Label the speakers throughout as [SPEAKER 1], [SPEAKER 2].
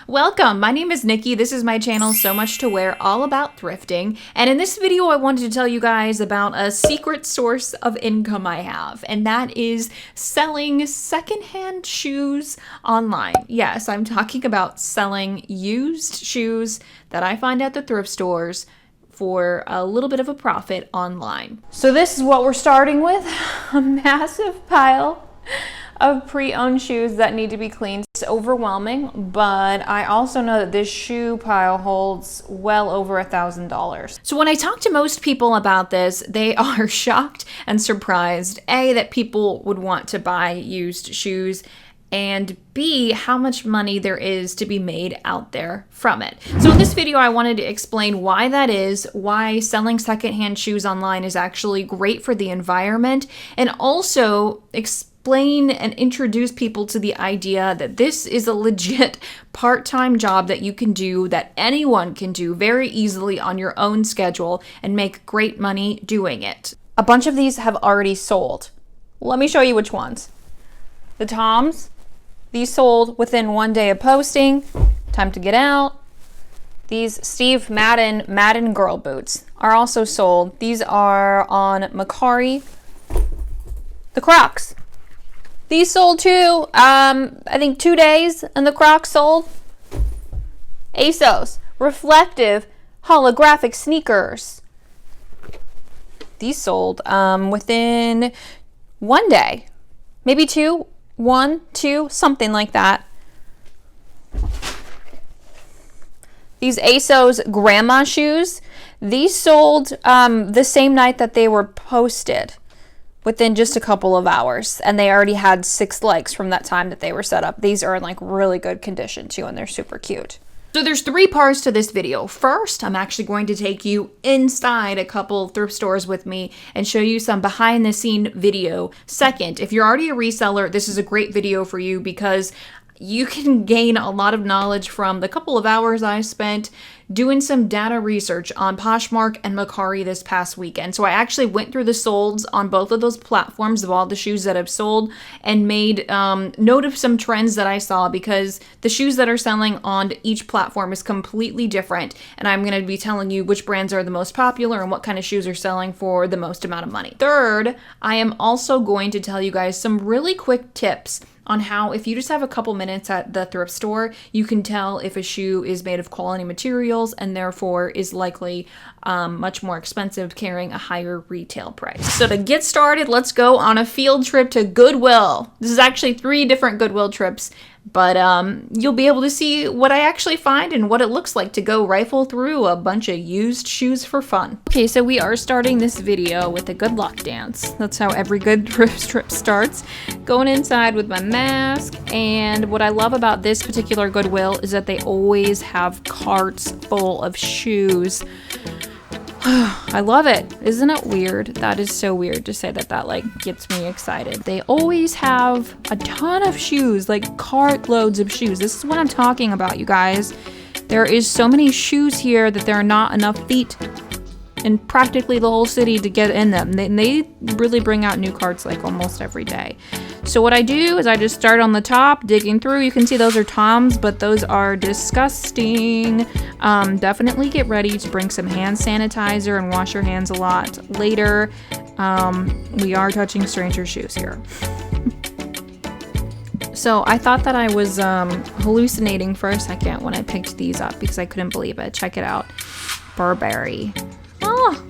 [SPEAKER 1] Welcome, my name is Nikki. This is my channel, So Much to Wear, all about thrifting. And in this video, I wanted to tell you guys about a secret source of income I have, and that is selling secondhand shoes online. Yes, I'm talking about selling used shoes that I find at the thrift stores for a little bit of a profit online. So this is what we're starting with, a massive pile of pre-owned shoes that need to be cleaned. It's overwhelming, but I also know that this shoe pile holds well over $1,000. So when I talk to most people about this, they are shocked and surprised, A, that people would want to buy used shoes, and B, how much money there is to be made out there from it. So in this video, I wanted to explain why that is, why selling secondhand shoes online is actually great for the environment, and also explain and introduce people to the idea that this is a legit part-time job that you can do, that anyone can do very easily on your own schedule and make great money doing it. A bunch of these have already sold. Let me show you which ones. The Toms, these sold within 1 day of posting. Time to get out. These Steve Madden girl boots are also sold. These are on Mercari. The Crocs. These sold too, I think 2 days, and the Crocs sold. ASOS, reflective, holographic sneakers. These sold within 1 day, maybe two, something like that. These ASOS grandma shoes, these sold the same night that they were posted, within just a couple of hours, and they already had 6 likes from that time that they were set up. These are in like really good condition too, and they're super cute. So there's 3 parts to this video. First, I'm actually going to take you inside a couple thrift stores with me and show you some behind the scene video. Second, if you're already a reseller, this is a great video for you because you can gain a lot of knowledge from the couple of hours I spent doing some data research on Poshmark and Mercari this past weekend. So I actually went through the solds on both of those platforms of all the shoes that have sold and made note of some trends that I saw, because the shoes that are selling on each platform is completely different. And I'm going to be telling you which brands are the most popular and what kind of shoes are selling for the most amount of money. Third, I am also going to tell you guys some really quick tips on how, if you just have a couple minutes at the thrift store, you can tell if a shoe is made of quality materials and therefore is likely much more expensive, carrying a higher retail price. So to get started, let's go on a field trip to Goodwill. This is actually 3 different Goodwill trips, but you'll be able to see what I actually find and what it looks like to go rifle through a bunch of used shoes for fun. Okay, so we are starting this video with a good luck dance. That's how every good thrift trip starts. Going inside with my mask, and what I love about this particular Goodwill is that they always have carts full of shoes. I love it. Isn't it weird? That is so weird to say that like gets me excited. They always have a ton of shoes, like cart loads of shoes. This is what I'm talking about, you guys. There is so many shoes here that there are not enough feet in practically the whole city to get in them. They really bring out new carts like almost every day. So what I do is I just start on the top, digging through. You can see those are Toms, but those are disgusting. Definitely get ready to bring some hand sanitizer and wash your hands a lot later. We are touching stranger shoes here. So I thought that I was hallucinating for a second when I picked these up because I couldn't believe it. Check it out. Burberry. Oh,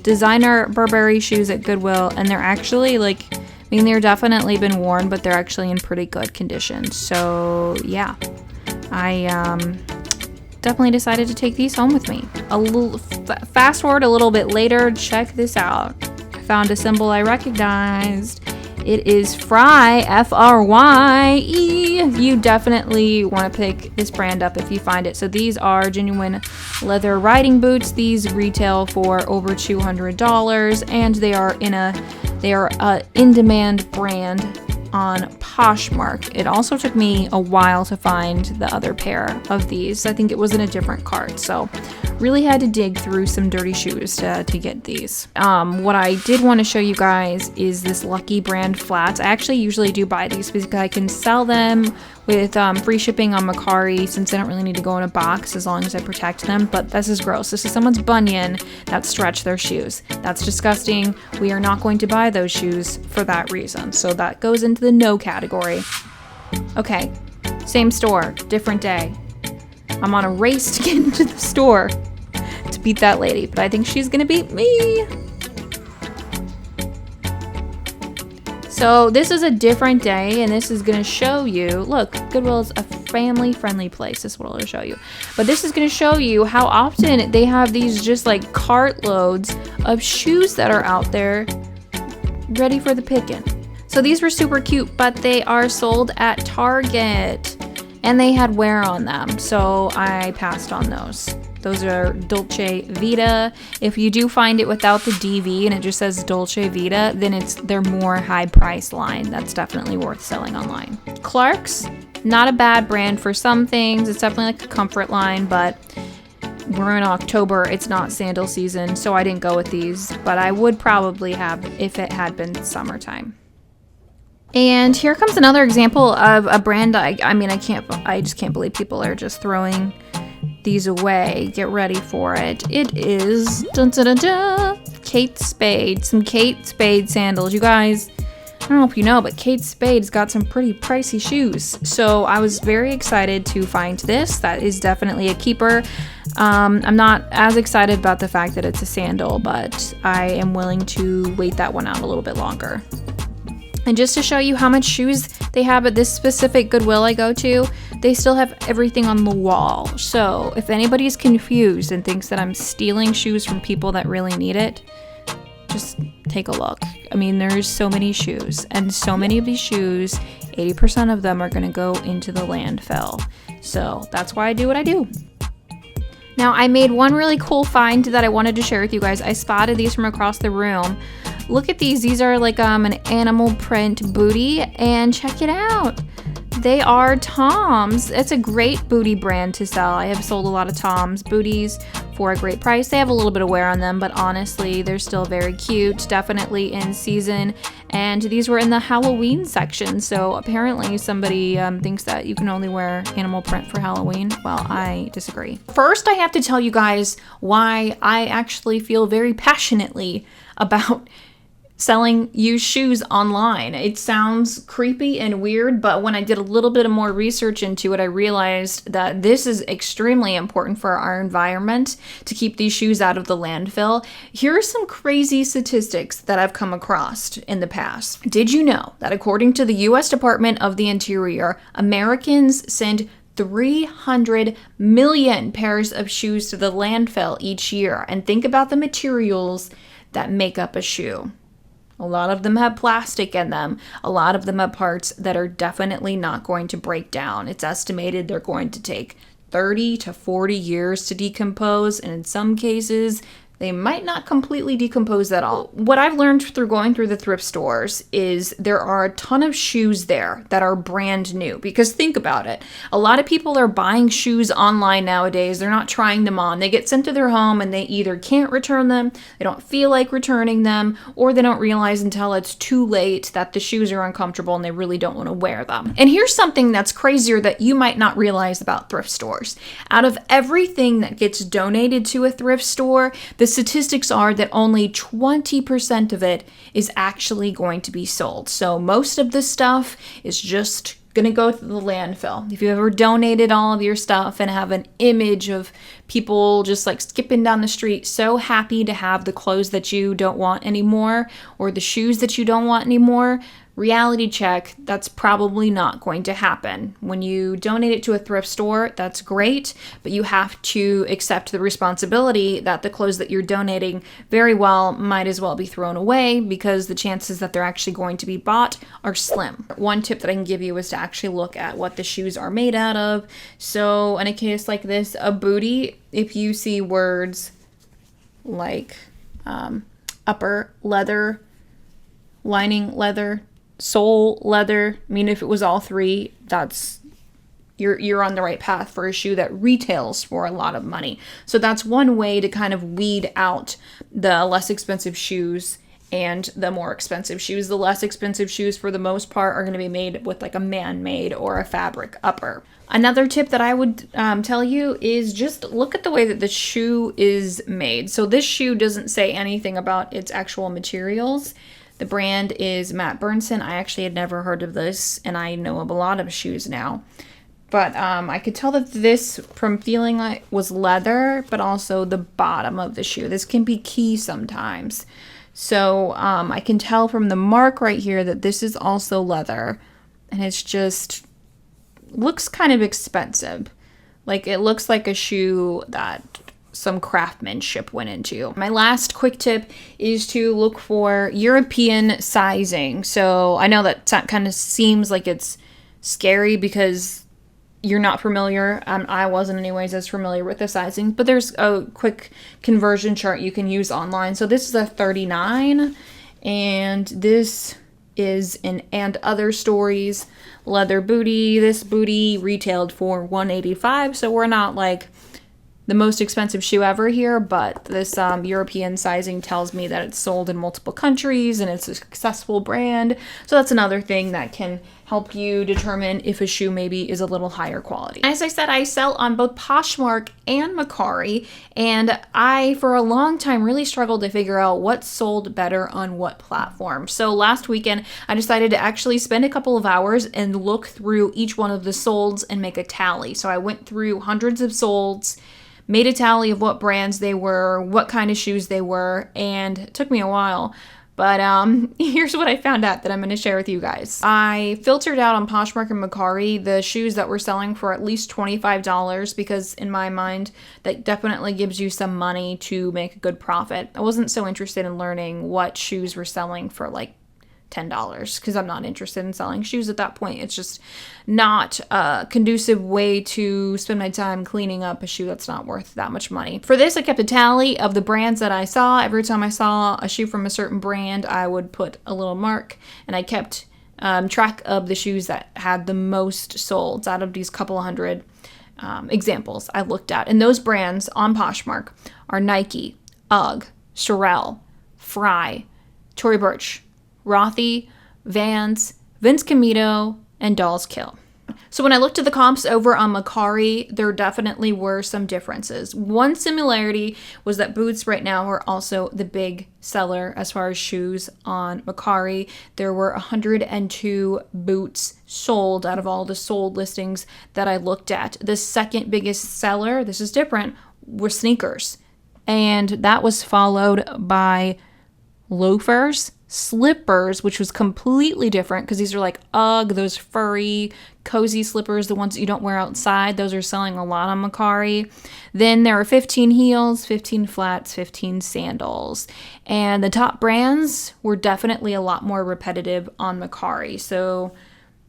[SPEAKER 1] designer Burberry shoes at Goodwill, and they're actually like, I mean, they're definitely been worn, but they're actually in pretty good condition. So yeah, I definitely decided to take these home with me. A little fast forward a little bit later, check this out. I found a symbol I recognized. It is Fry, F-R-Y-E. You definitely want to pick this brand up if you find it. So these are genuine leather riding boots. These retail for over $200, and they are a in-demand brand on Poshmark. It also took me a while to find the other pair of these. I think it was in a different cart. So Really had to dig through some dirty shoes to get these. What I did want to show you guys is this Lucky brand flats. I actually usually do buy these because I can sell them with free shipping on Mercari, since I don't really need to go in a box as long as I protect them. But this is gross. This is someone's bunion that stretched their shoes. That's disgusting. We are not going to buy those shoes for that reason. So that goes into the no category. Okay, same store, different day. I'm on a race to get into the store to beat that lady, but I think she's gonna beat me. So this is a different day, and this is going to show you, look, Goodwill is a family-friendly place. This is what I'll show you. But this is going to show you how often they have these just like cartloads of shoes that are out there ready for the picking. So these were super cute, but they are sold at Target, and they had wear on them, so I passed on those. Those are Dolce Vita. If you do find it without the DV and it just says Dolce Vita, then they're more high price line. That's definitely worth selling online. Clark's, not a bad brand for some things. It's definitely like a comfort line, but we're in October. It's not sandal season, so I didn't go with these, but I would probably have if it had been summertime. And here comes another example of a brand I just can't believe people are just throwing these away. Get ready for it. It is Kate Spade. Some Kate Spade sandals. You guys, I don't know if you know, but Kate Spade's got some pretty pricey shoes. So I was very excited to find this. That is definitely a keeper. I'm not as excited about the fact that it's a sandal, but I am willing to wait that one out a little bit longer. And just to show you how much shoes they have at this specific Goodwill I go to, they still have everything on the wall. So if anybody's confused and thinks that I'm stealing shoes from people that really need it, just take a look. I mean, there's so many shoes, and so many of these shoes, 80% of them are going to go into the landfill. So that's why I do what I do. Now, I made one really cool find that I wanted to share with you guys. I spotted these from across the room. Look at these. These are like an animal print booty, and check it out. They are Toms. It's a great booty brand to sell. I have sold a lot of Toms booties for a great price. They have a little bit of wear on them, but honestly, they're still very cute, definitely in season. And these were in the Halloween section, so apparently somebody thinks that you can only wear animal print for Halloween. Well, I disagree. First, I have to tell you guys why I actually feel very passionately about selling used shoes online. It sounds creepy and weird, but when I did a little bit of more research into it, I realized that this is extremely important for our environment to keep these shoes out of the landfill. Here are some crazy statistics that I've come across in the past. Did you know that according to the U.S. Department of the Interior, Americans send 300 million pairs of shoes to the landfill each year? And think about the materials that make up a shoe. A lot of them have plastic in them. A lot of them have parts that are definitely not going to break down. It's estimated they're going to take 30 to 40 years to decompose, and in some cases, they might not completely decompose at all. What I've learned through going through the thrift stores is there are a ton of shoes there that are brand new. Because think about it. A lot of people are buying shoes online nowadays. They're not trying them on. They get sent to their home and they either can't return them, they don't feel like returning them, or they don't realize until it's too late that the shoes are uncomfortable and they really don't want to wear them. And here's something that's crazier that you might not realize about thrift stores. Out of everything that gets donated to a thrift store, the statistics are that only 20% of it is actually going to be sold. So most of the stuff is just going to go to the landfill. If you ever donated all of your stuff and have an image of people just like skipping down the street, so happy to have the clothes that you don't want anymore or the shoes that you don't want anymore, reality check, that's probably not going to happen. When you donate it to a thrift store, that's great, but you have to accept the responsibility that the clothes that you're donating very well might as well be thrown away because the chances that they're actually going to be bought are slim. One tip that I can give you is to actually look at what the shoes are made out of. So in a case like this, a booty, if you see words like upper leather, lining leather, sole leather, I mean, if it was all three, that's you're on the right path for a shoe that retails for a lot of money. So that's one way to kind of weed out the less expensive shoes and the more expensive shoes. The less expensive shoes, for the most part, are going to be made with like a man-made or a fabric upper. Another tip that I would tell you is just look at the way that the shoe is made. So this shoe doesn't say anything about its actual materials. The brand is Matt Burnson. I actually had never heard of this, and I know of a lot of shoes now. But I could tell that this, from feeling like, was leather, but also the bottom of the shoe. This can be key sometimes. So I can tell from the mark right here that this is also leather. And it's just, looks kind of expensive. Like, it looks like a shoe that some craftsmanship went into. My last quick tip is to look for European sizing. So I know that kind of seems like it's scary because you're not familiar. I wasn't anyways as familiar with the sizing, but there's a quick conversion chart you can use online. So this is a 39, and this is in And Other Stories leather booty. This booty retailed for $185, so we're not like the most expensive shoe ever here, but this European sizing tells me that it's sold in multiple countries and it's a successful brand. So that's another thing that can help you determine if a shoe maybe is a little higher quality. As I said, I sell on both Poshmark and Mercari, and I, for a long time, really struggled to figure out what sold better on what platform. So last weekend, I decided to actually spend a couple of hours and look through each one of the solds and make a tally. So I went through hundreds of solds, made a tally of what brands they were, what kind of shoes they were, and it took me a while. But here's what I found out that I'm going to share with you guys. I filtered out on Poshmark and Mercari the shoes that were selling for at least $25 because in my mind, that definitely gives you some money to make a good profit. I wasn't so interested in learning what shoes were selling for like $10 because I'm not interested in selling shoes at that point. It's just not a conducive way to spend my time cleaning up a shoe that's not worth that much money. For this, I kept a tally of the brands that I saw. Every time I saw a shoe from a certain brand, I would put a little mark, and I kept track of the shoes that had the most solds out of these couple hundred examples I looked at. And those brands on Poshmark are Nike, UGG, Sorel, Fry, Tory Burch, Rothy, Vans, Vince Camuto, and Dolls Kill. So when I looked at the comps over on Mercari, there definitely were some differences. One similarity was that boots right now are also the big seller as far as shoes on Mercari. There were 102 boots sold out of all the sold listings that I looked at. The second biggest seller, this is different, were sneakers. And that was followed by loafers, slippers, which was completely different because these are like UGG, those furry, cozy slippers, the ones that you don't wear outside. Those are selling a lot on Mercari. Then there are 15 heels, 15 flats, 15 sandals. And the top brands were definitely a lot more repetitive on Mercari. So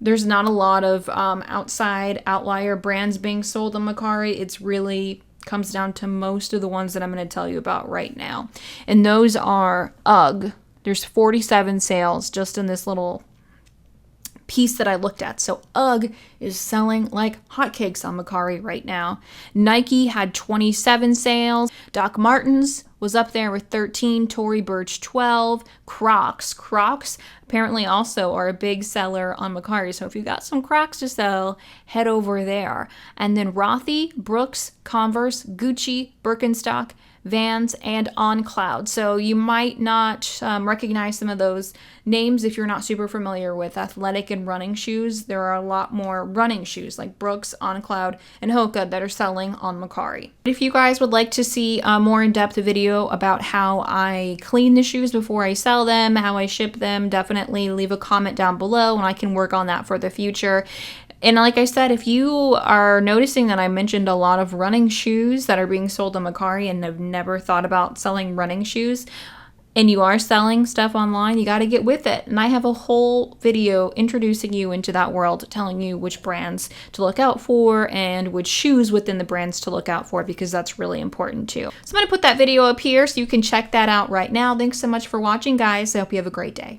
[SPEAKER 1] there's not a lot of outside outlier brands being sold on Mercari. It's really comes down to most of the ones that I'm going to tell you about right now. And those are UGG. There's 47 sales just in this little piece that I looked at. So UGG is selling like hotcakes on Mercari right now. Nike had 27 sales. Doc Martens was up there with 13. Tory Burch 12. Crocs apparently also are a big seller on Mercari. So if you got some Crocs to sell, head over there. And then Rothy, Brooks, Converse, Gucci, Birkenstock, Vans, and On Cloud. So you might not recognize some of those names if you're not super familiar with athletic and running shoes. There are a lot more running shoes like Brooks, On Cloud, and Hoka that are selling on Mercari. If you guys would like to see a more in-depth video about how I clean the shoes before I sell them, how I ship them, definitely leave a comment down below and I can work on that for the future. And like I said, if you are noticing that I mentioned a lot of running shoes that are being sold on Mercari and have never thought about selling running shoes, and you are selling stuff online, you got to get with it. And I have a whole video introducing you into that world, telling you which brands to look out for and which shoes within the brands to look out for, because that's really important too. So I'm going to put that video up here so you can check that out right now. Thanks so much for watching, guys. I hope you have a great day.